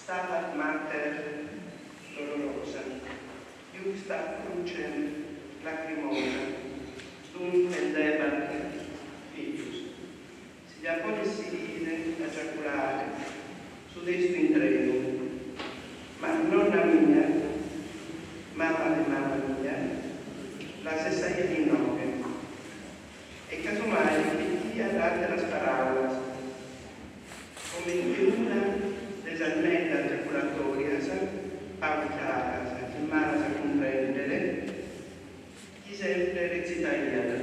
Stabat Mater dolorosa, iusta crucem lacrimosa, dum pendebat filius. Si diaponis idem ejaculare, sud est in treno, ma non a mia, ma alle mamma mia, la sessaia di nove. E casomai pittia date las paraulas, come in una des almenda ejaculatorias, paucadas, afirmadas a comprendere, chi sempre recitaiada.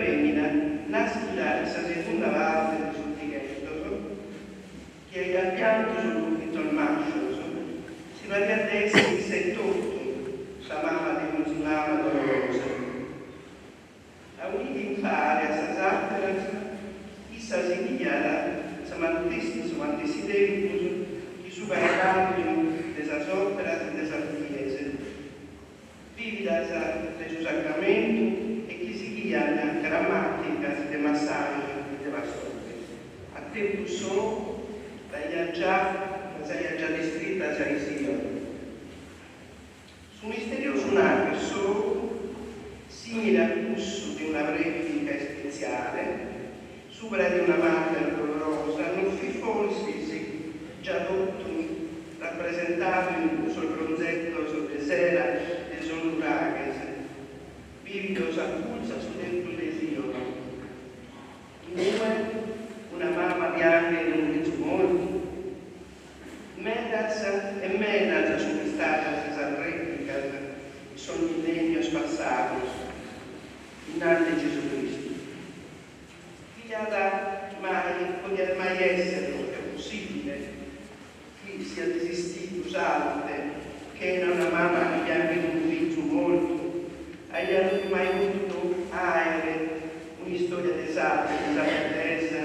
femmina nascerà sa seconda parte sul tighetto, che al pianto sul conflitto al maschio, si va a destra il 78, la mamma di un mamma dolorosa. A uniti in fare a sa zattera, issa si dichiara sa mantesidemmus, chi supercambio desa sopra e desa chiese. Vivida del sacramento e chi si chiama grammatica de massaggio della sorte. A tempo solo, la sei già descritta già in Sion. Su misterioso nato solo, simile al flusso di una replica essenziale, sopra di una madre dolorosa, non fi forse sì, già dotto rappresentato in sul bronzetto sopra sera e solluraches, vivido s'accuzza su dentro desio. Una mamma bianca in un rizzumone, medas su quest'area senza replica, sono millenios passados, innanzi Gesù Cristo. Poter mai essere, è possibile, chi sia desistito, usate, che era una mamma che anche un figlio molto, agli altri mai avuto un'istoria d'esate, d'esattezza,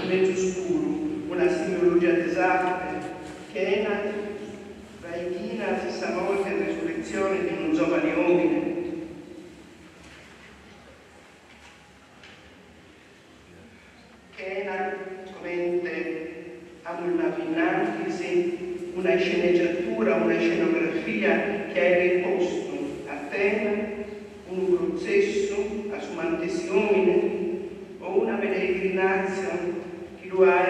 un mezzo scuro, una simbologia d'esate, che era raidina stessa morte e resurrezione di un giovane uomine. Che era una sceneggiatura, una scenografia che ha riposto a tema un processo a sumantesione o una peregrinazione che lo ha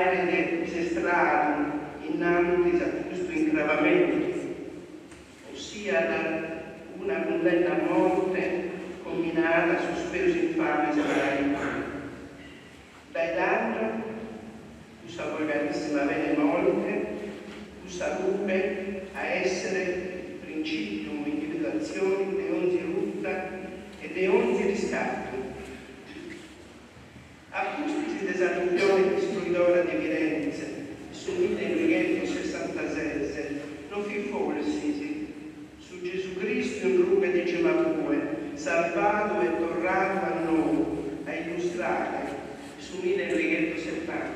esestrato innanzi a questo incravamento, ossia una condanna a morte combinata a sospeso infame ebraico. Dai d'altro, questa volgarissima bene morte, questa rupe a essere il principio, individuazione di ogni rutta e di ogni riscatto. Accustisi desarrupione distruidora di evidenze, su 1966, non fi forsi su Gesù Cristo in rupe di Cemabue, salvato e tornato a noi, a illustrare su 1970,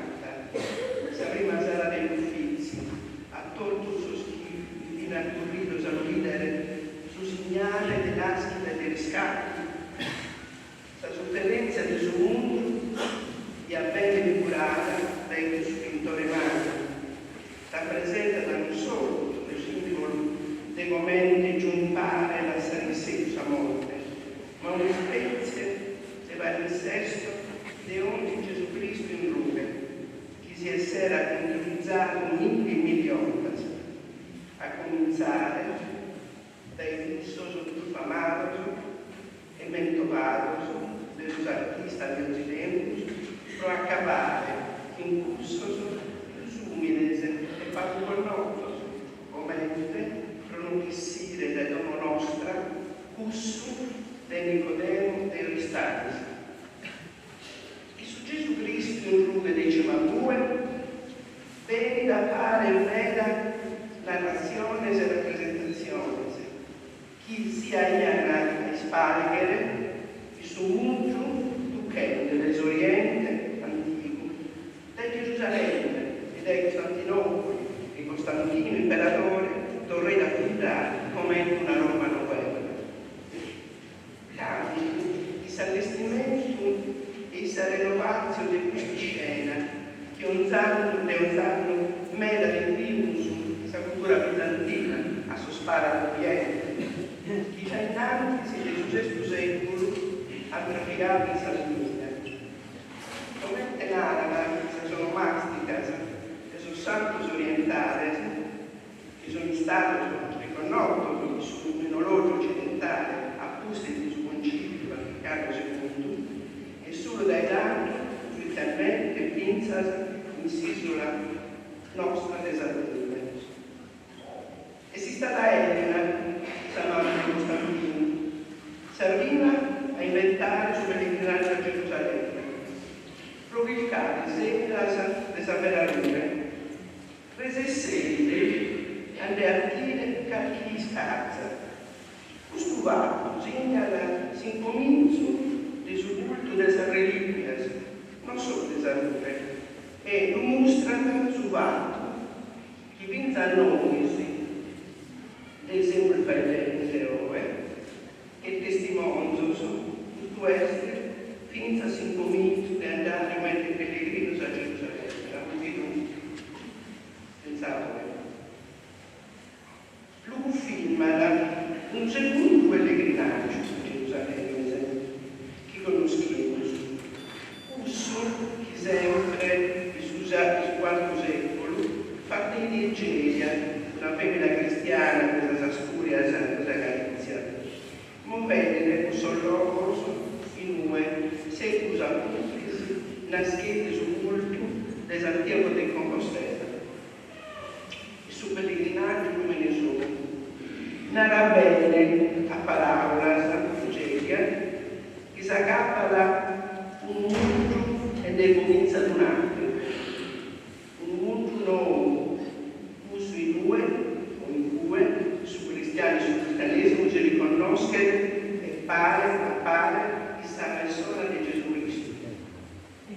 la prima sala degli Uffizi, ha tolto il suo schifo, fino a corrido saludere su segnale dell'aschita e dei riscatti, la sottenenza del suo mondo è bene curata dai suo pittore mano, rappresenta da non solo il simbolo dei momenti giumpare la sanissima morte, ma una specie se va in sesto di ogni Gesù Cristo in rupe, che si essere utilizzato milioni, a cominciare dai fissoso profamados e mentovados degli artisti di Occidente, per accabare in curso sumides e particolnosos, come pronotissire da domo nostra, cussu de Nicodemo de Ristatis. Gesù Cristo in rupe dei Cemabue, veni da fare una narrazione e rappresentazione, chi sia iana a spalghere, il suo mondo, duchente dell'Oriente antico, da Gerusalemme e da Costantinopoli, e Costantino, imperatore, dovrei affidare come una Roma novella. Tanti, il s'allestimento e sa renovazione di questa scena, che un santo meda di primus, questa cultura bizantina, a sospara l'Oriente, che già innanzi del XVI secolo ha trafficato in Salmina. Come l'araba, se sono masticas, e sono santos orientales, che sono stati riconosciuti sul minologio occidentale, apposti su concilio Vaticano II, e solo dai dati, ufficialmente, pinzas, inciso la nostra desarrollo. Esiste da Elena, chiamata Costantino, serviva a inventare su pellegrinaggio a sembra di sapere lure. Rese sede, andè a dire che scazza. Questo va, segnala, si incomincia di subulto delle reliquias, non solo delle salute, e lo mostrano su vanto, che vinta a noi, l'esempio per che testimonio tutto essere, finza si incomincia di andare a mettere pellegrino a Gerusalemme, a cui pensavo. Lui filma un secondo pellegrinaggio a Gerusalemme, che conosciamo, uso che sempre sul IV secolo, fatta in Nigeria, una femmina cristiana, questa Asturia, questa Galizia. Non venne un solo in UE, se usa pubblici, nascete sul culto del Santiago del Compostela. Il suo pellegrinaggio come ne sono. Narra bene a parola Sant'Egeria, che si accappa un mondo ed è comincia ad un altro. Un mondo nuovo, uso in due, o in due, su cristiani, sul cristianesimo si riconosce e appare che sta persona di Gesù Cristo.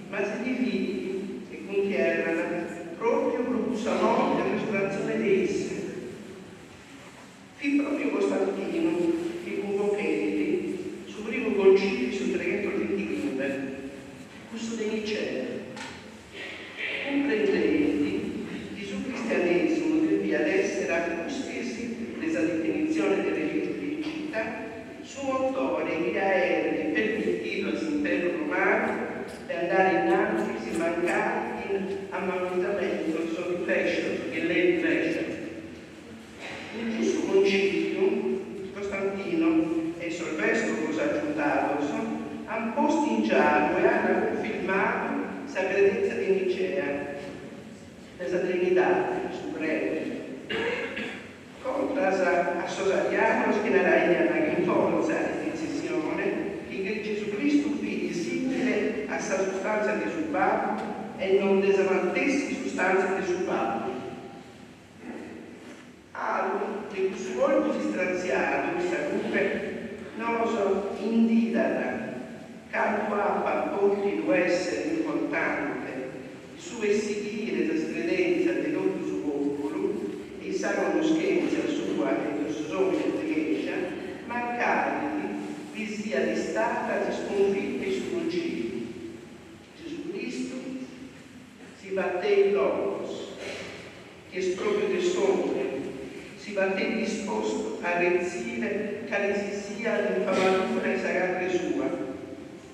Ma si divide e conchiarrano proprio per questa morte e risurrezione di esse. Fu proprio Costantino che con Pocheti sul primo concilio sul 325, questo di Nicea, comprendenti che sul cristianesimo debba essere accustesi della definizione delle religioni città, su autore che era permettito all'impero romano di andare innanzi si mancati in ammanuentamento sul fascio che lei fascia. In questo concilio Costantino e Silvestro cosa aggiuntato hanno posto in giallo e hanno confermato la credenza di Nicea, della Trinità Suprema. Contra a Sosariano schienarà in forza di decisione che Gesù Cristo fu simile a sa sostanza di suo Padre e non desamantessi sostanza di suo Padre. Allo di suo distraziato di salute non so indidata calcoa porti lo essere importante su seguire la credenza dell'otto suo popolo e sa conoscenza sua e del suo chiesa mancati vi sia di stata di sconfitte su concilio. Gesù Cristo si batté in logos che è proprio del sogno, si batté disposto a rezzire che si sia l'infamatura e sagare sua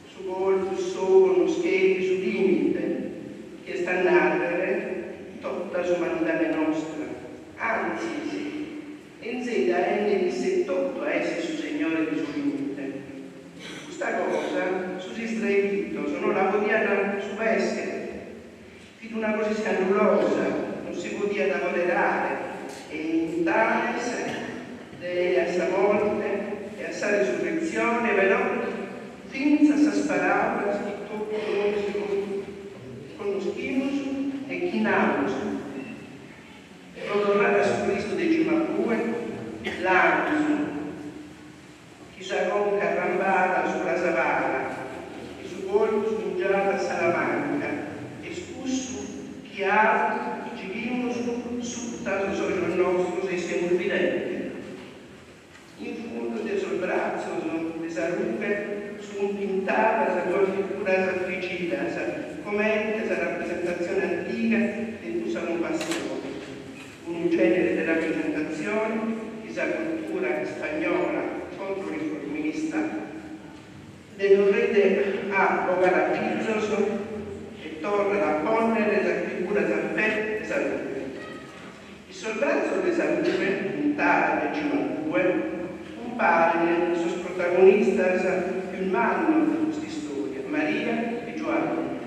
su volto sono schemi su limite che sta a narrare tutta l'umanità nostra, anzi in zeda è nel 78 a essere su Signore di suo limite. Questa cosa su Israelito sono la podiana su essere fino una cosa scandalosa, non si podia da moderare e in tale a sa morte e a sa risurrezione però finza sa sparare che tutto conoscimos e chinamus prodorrà su Cristo de Cimapue l'anus che sa con carrambata sulla savana e su volto smungiata Salamanca e scusso che ha ci vimos su tanto sono nostro se siamo evidenti in fondo del suo braccio di salute su un pintata la sua figura sacrificida come la rappresentazione antica di cui siamo passione un genere di rappresentazione di sa cultura spagnola controriformista del rete a Ogarapizzos e torna a ponere la figura di salute. Il suo braccio di salute pintata del 52 compare i suoi protagonisti filmando questa storia, Maria e Giovanni.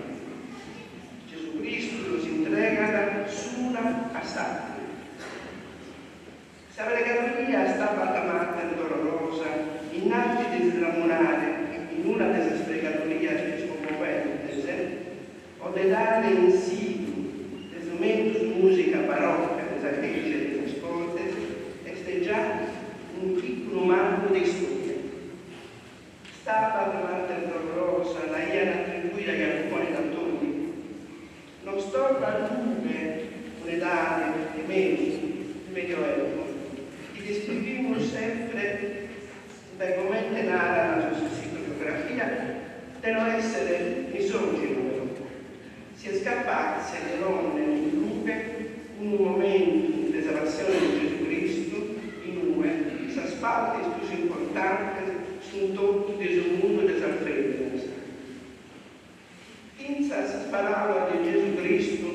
Gesù Cristo los entrega sola a Satana. La pregatoria stava chiamata dolorosa, innanzi di sramorare in una delle spiegatorias che scoprente, o dare in situ l'instrumento di musica barocca, della fece delle ascolte, è già un piccolo marco di storia. Stava davanti al dolorosa, la iana attribuita agli alcuni autori. Non sto parlando un'età di mesi, il Medioevo. Ti descriviamo sempre dai commenti narra la sua psicografia devono essere misogino. Si è scappasse le donne in luce in un momento di salvazione di Gesù Cristo, in due, si spalti più importanti su tutto questo mondo di salvezza. Finza si sparava di Gesù Cristo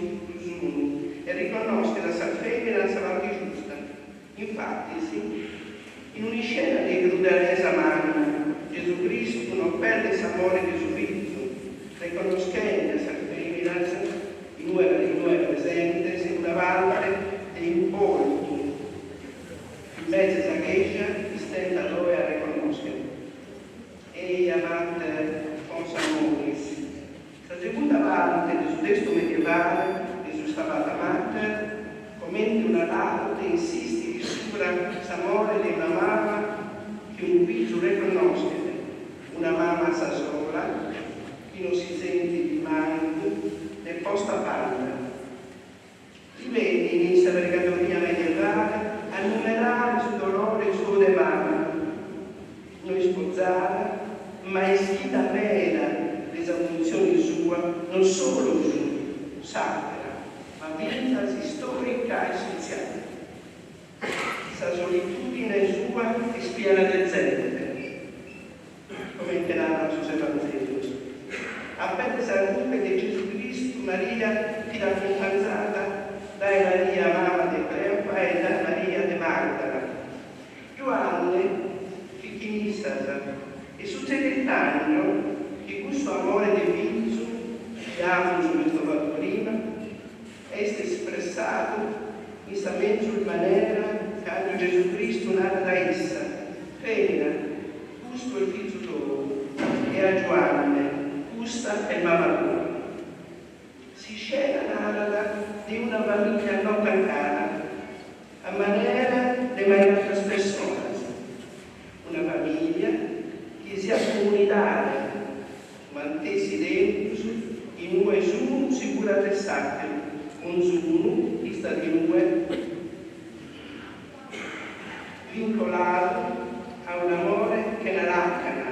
e riconosce la salvezza la parte giusta. Infatti, sì, in una scena di crudezza magna, Gesù Cristo non perde l'amore di suo figlio, riconoscendo la salvezza in noi presente, si una valle di importo. In mezzo a questa, stenta dove a riconoscere. E amante Fonsa Moris. La seconda parte del suo testo medievale, di suo Stabat Mater, commenta una laude insiste l'amore di una mamma che un figlio riconosce, una mamma sa sola, che non si sente di manco, né posta parla. Si vede in questa pregatoria medievale a numerare il dolore suo di mamma, non sposata, ma è schita vera l'esecuzione sua, non solo sua, sacra, ma vita storica e essenziale. La solitudine sua è spiena del zenere, come narra Giuseppe Vangelo. Appena salute di Gesù Cristo, Maria fila accompagnata da Maria, mamma di Cleopa, e da Maria di Magdala. Giovanni, figlista, e succede tanto che questo amore di figlio, che amo subito prima, è espressato in questa mezzo maniera quando Gesù Cristo nata da essa, femmina, giusto il figlio tuo, e a Giovanni, giusta e mamma tua. Si scena narra di una famiglia non tancata, a maniera di mai altre persone. Una famiglia che sia comunitaria, mantesi dentro, in un su sicura tessate, un su che sta di due, vincolato a un amore che la raccana,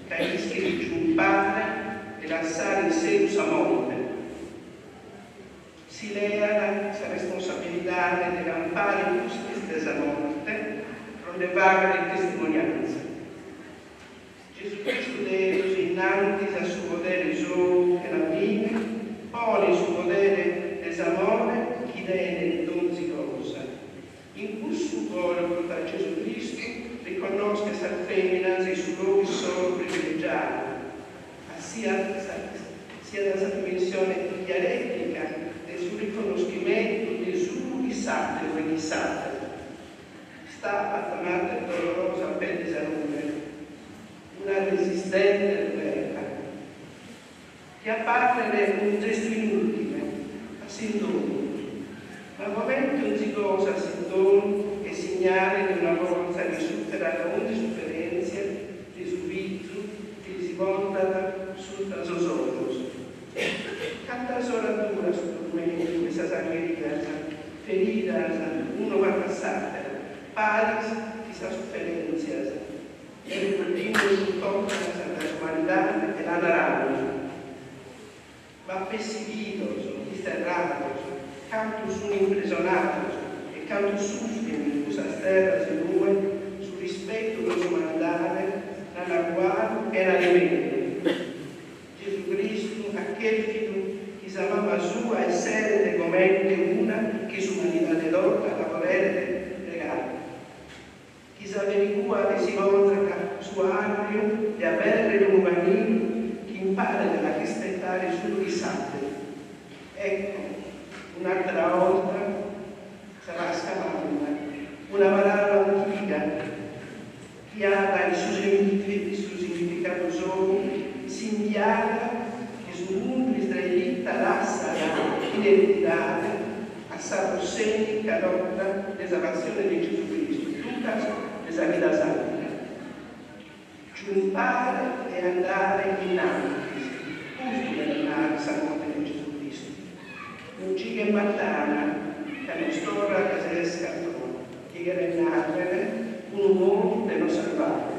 che rischia di giumpare e lasciare in sé la morte. Si lea la responsabilità di campare in questa morte, non è vaga di testimonianza. Gesù Cristo deve innanzi al suo potere solo e la vita, pone il suo potere d'amore, chi deve donzi cosa. In questo cuore porta Gesù Cristo riconosce questa femmina e su luoghi solo privilegiati, sia dalla dimensione dialettica del suo riconoscimento di Gesù chissà dove chissà. Sta affamata e dolorosa per di salute, una resistente guerra, che appare un gesto inutile, a sintomo. Ma al momento non si cosa sintomo e segnale di una forza che supera ogni sofferenza, di subito, che si volta sul trasosolos. Canta soratura strumento di questa sangria, ferita, uno va passata, paris di questa sofferenza, e il continuo sul tocco della sessualità e la naranja. Va perseguito, disterrato, canto sono impresionato e canto suffino in questa terra se due sul rispetto del suo mandato, nella quale era alimento. Gesù Cristo, aquel figlio che si amava sua e essere come una che su umanità di donna la volere regare. Chi si averigua e si inoltra su ampio di avere un bambino che impara a rispettare solo i santi. Ecco, un'altra volta sarà scavata, una parola antica che ha il suo significato solo, si inviata che su un israelita identidade, a Sacro Segni che adotta l'esaltazione di Gesù Cristo, Lucas esa vita santa. Giumpare e andare innanzi, giusto nell'andare sa morte di Gesù Cristo. Non ci che mattana, che non stora che si è scattone, che era innanzi, un uomo che non salvare.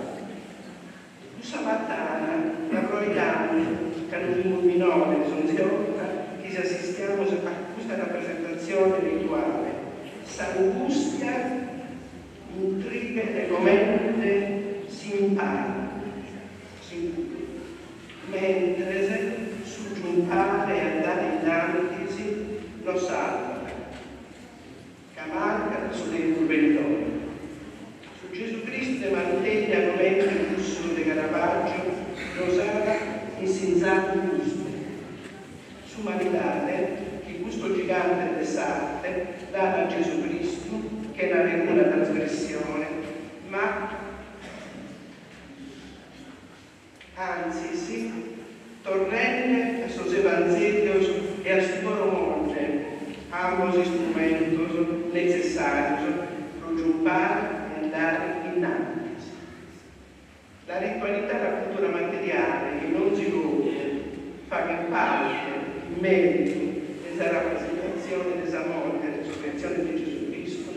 Questa mattana, la proidanno, che non un minore, sono ziotta, che si assistiamo a questa rappresentazione rituale. S'angustia, intrighe e commente si impara. Mentre su giumpare e andare innanzi lo salva, che manca sulle curventone. Su Gesù Cristo mantiene come il lusso di Caravaggio, rosata in senzato gusto. Su Maridale, che gusto gigante de sarte, dà a Gesù Cristo, che è una regula trasgressione, ma anzi sì, torrente a sos evangelios e a su loro monte, ambos instrumentos necessarios per giumpare e andare innanzi. La ritualità della cultura materiale che non si vuole fa che parte, in merito, della rappresentazione della morte e resurrezione di Gesù Cristo,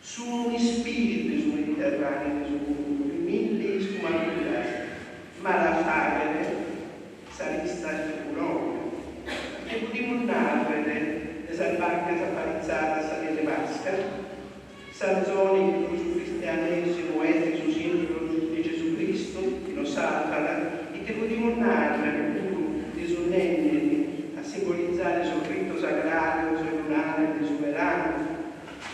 su un spirito su Mediterraneo, su mille sfumature, ma la fagere sarista furore, e potremmo narrare delle barche apparizzate a salire vasca, Sanzoni che su cristianesimo e su simbolo di Gesù Cristo, che lo salvano, e che potremmo narrare di sunnelli a simbolizzare sul rito sagrario, sul lunare, del sovrano,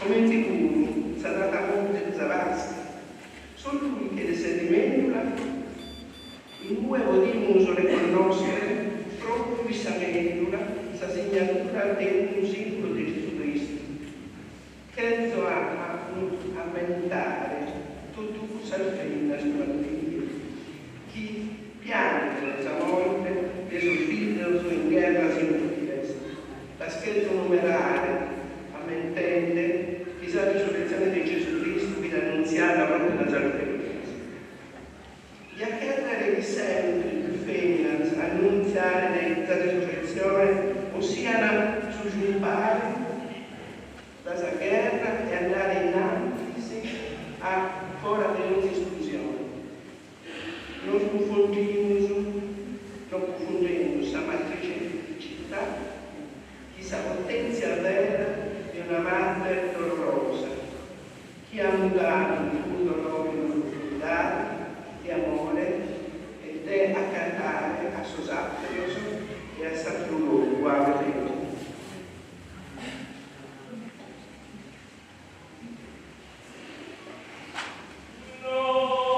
come sicuro sarà da monte di Zavasca, solo lui che ne sedimenta. In cui vogliamo riconoscere proprio questa medula, questa segnatura del simbolo di Gesù Cristo. Credo a aumentare tutto questo fine sulla Dio. Chi piange questa morte e sul figlio in guerra sin diversa. La scherzo numerare, ammentende, questa risurrezione di Gesù Cristo che annunziata proprio da Salve. E a chiedere di sempre più femmina annunziare la risurrezione, ossia suggiumpare la guerra e andare innanzi a fora delle esclusioni. Non confondendo la matrice di città, chi sa potenzia vera di una madre dolorosa, chi ha mutato il tuo dolore in profondità di amore ed è a cantare a Sosatrios e a Saturno, guarda Dio. Oh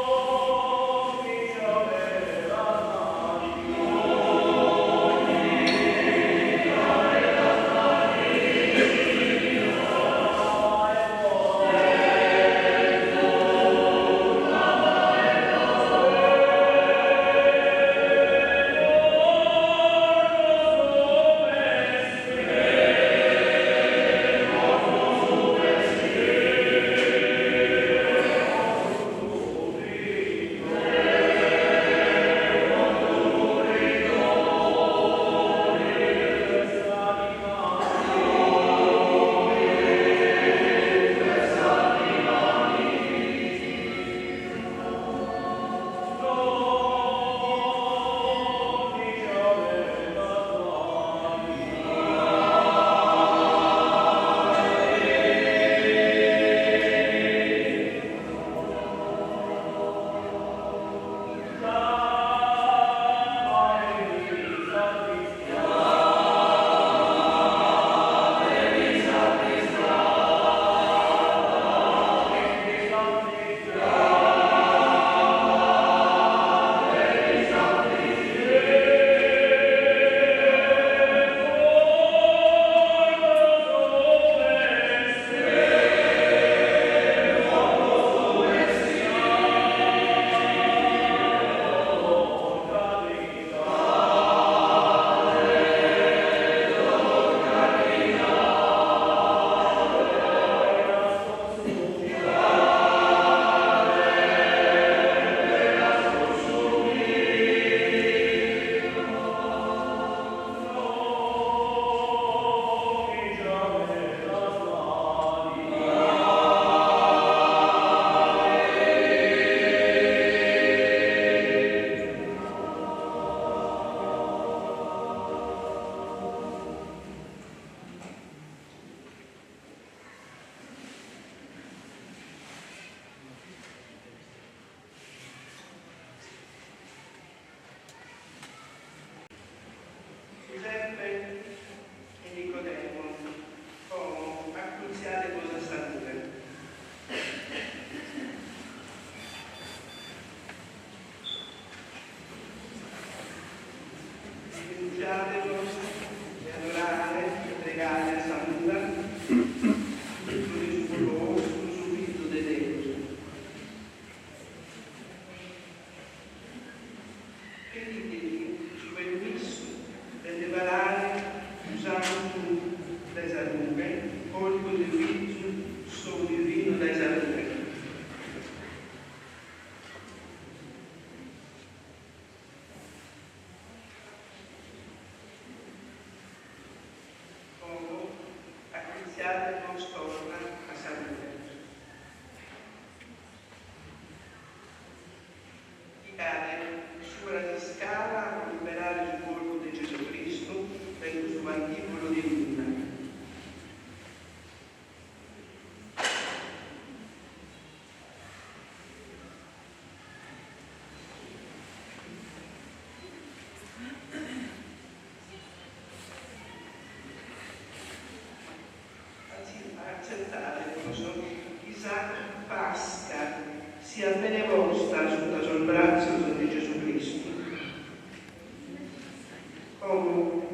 como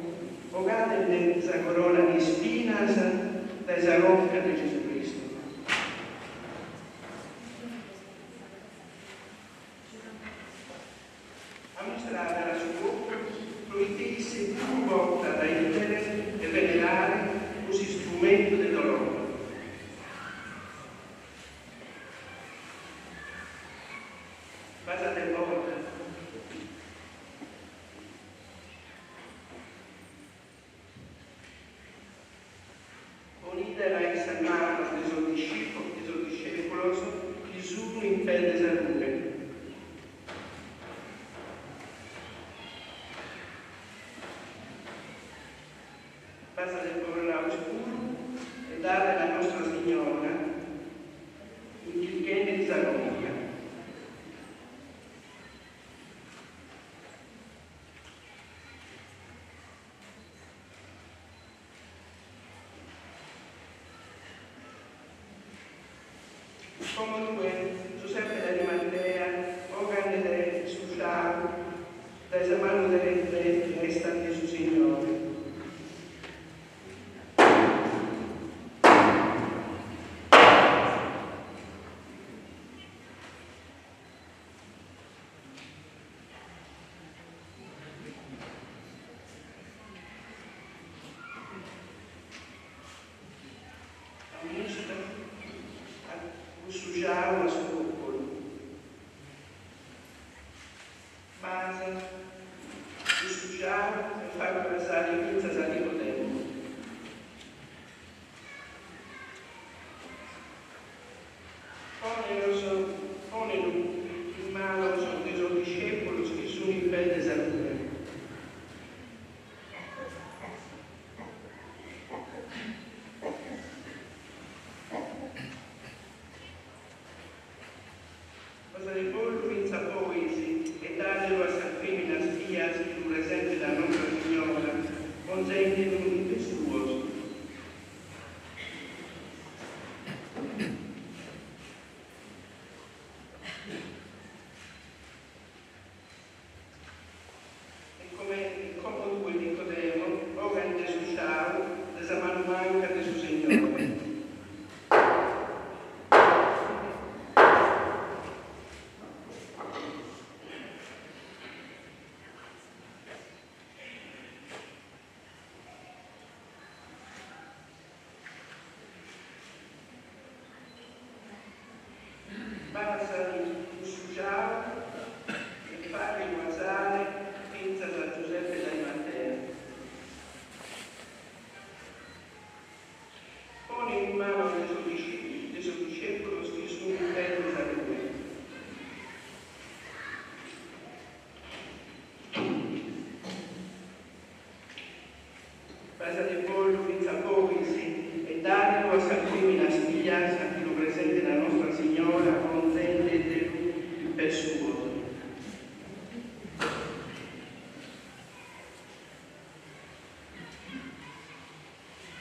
Ogade mezza corona di spinas da esa rocca di Gesù Cristo. A mostrare la sua bocca, proittisse più volta da indere e venerare così strumento del dolore. Basate porta. Onidera ex amados de sus discípulos, Gesù in pelle salute. Basta del povero oscuro e dare la nostra Signora in Chilchene di Salomia. Comunque, Giuseppe da Rimantea, Ogan de Susciaro, da esamano delle festa di suo Signore. Sujar la sua popolo. Basa, sujar e far passare in pinza salivo tempo. Ponelo in mano dei suoi discepoli che sono in pelle salute. Del pollo in sapoisi e daglielo a San Femmina Spias, più presente da Nostra Signora, consente un impetuoso. E come due Nicodemo, ora in Gesù ciao, desa mano manca di suo Signore. Basta sujar e fare guardare pensa da Giuseppe da Rimantea. Pone in mano dei suoi discepoli che sono in pelle salute. Basta del pollo senza povisi e daglielo a San Femmina Spias, che lo presente la Nostra Signora, consente il persuoso.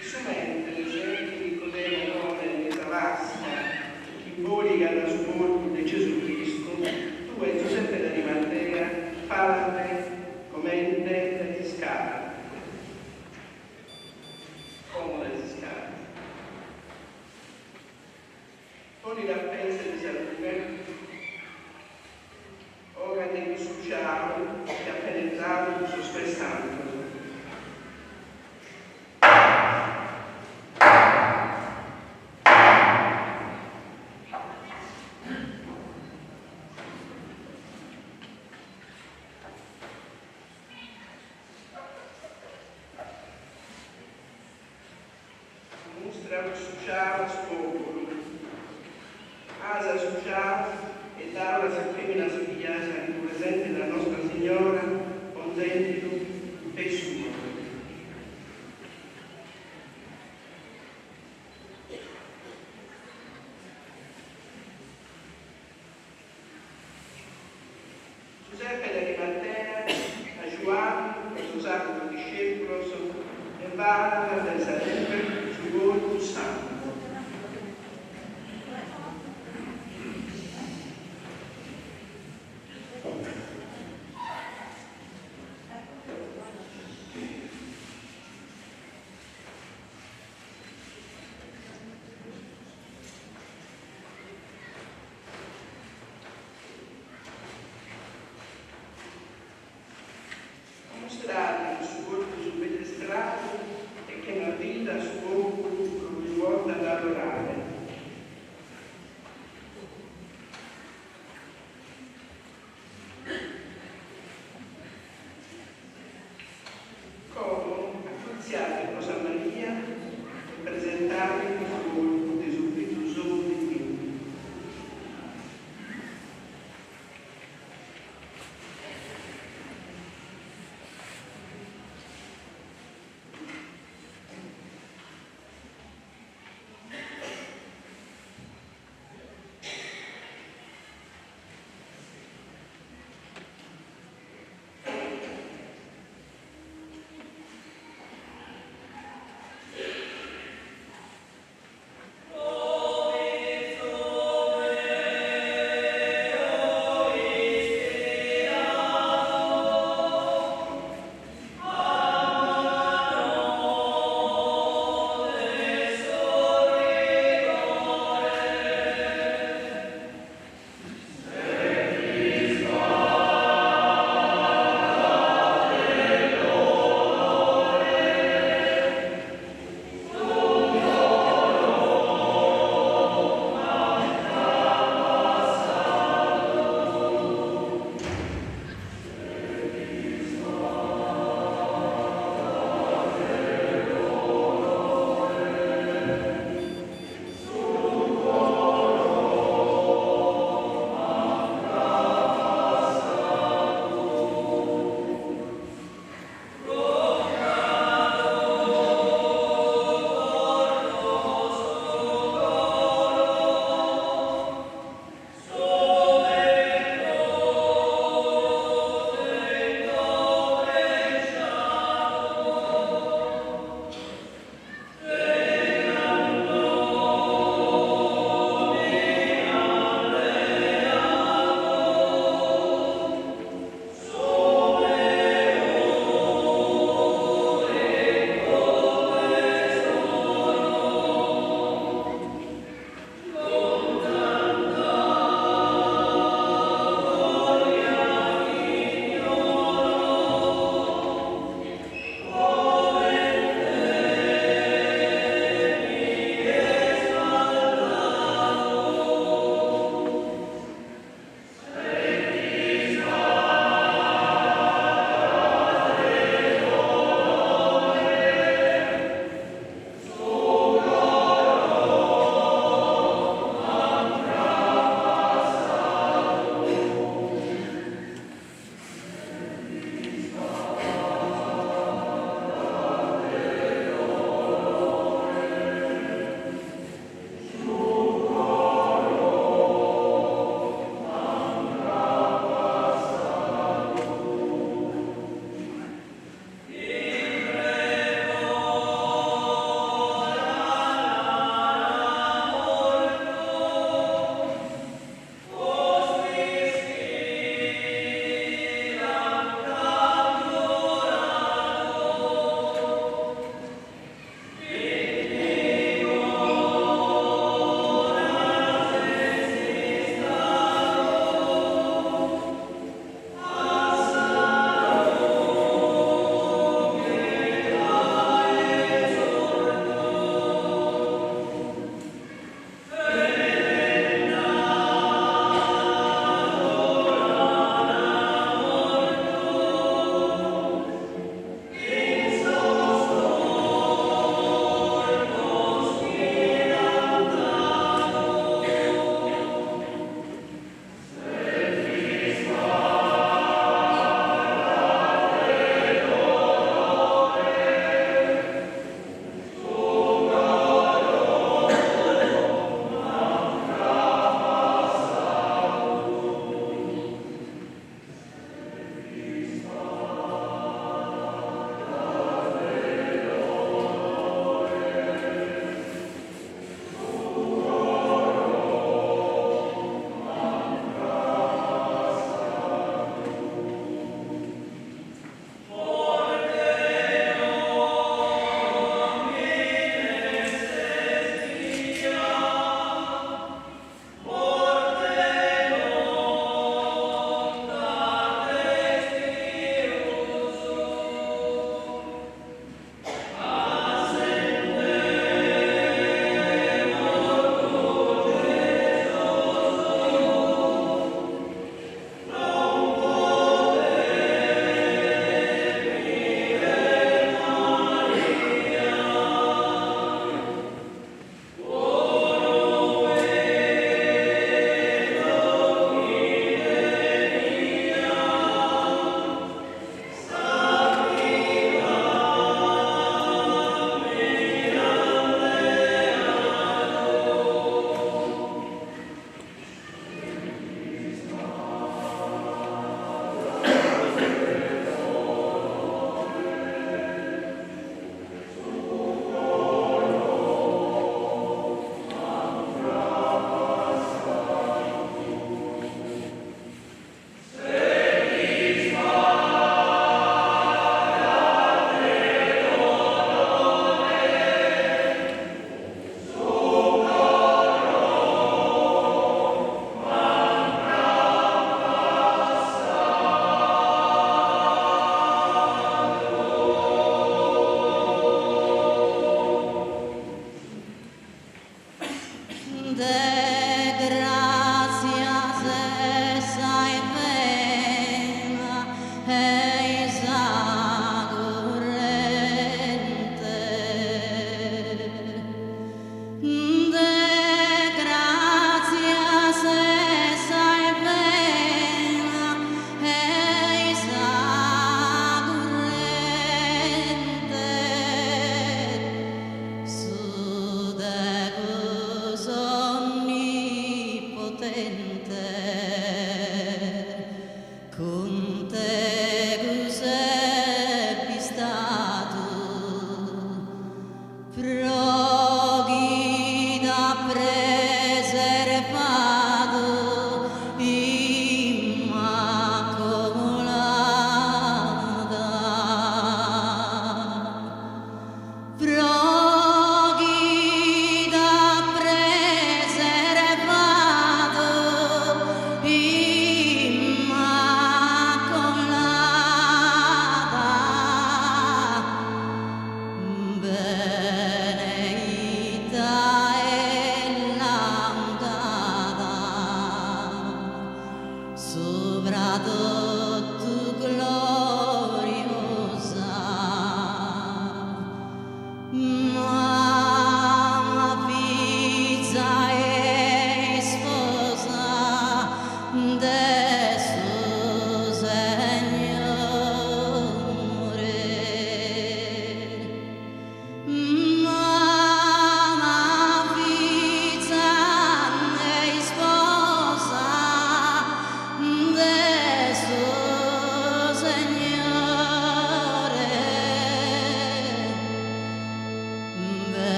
Solamente l'esempio di Nicodemo come questa vasta, simbolica la sua morte di Gesù Cristo, tu e Giuseppe da Rimantea, parte, commente e ti scala. Con la pensa di salute, ora ne succiamo che ha penetrato il suo spessante. Mostra succiare spopolo. Asa succiare e dare la Femmina Spias, che presente la Nostra Signora, consentito per suo. Giuseppe da Rimantea, a Giovanni, e suo sacro discepolo, e vada da sarebbe su volto santo.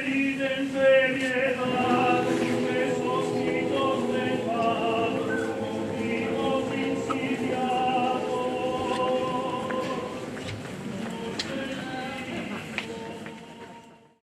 fidente pietà.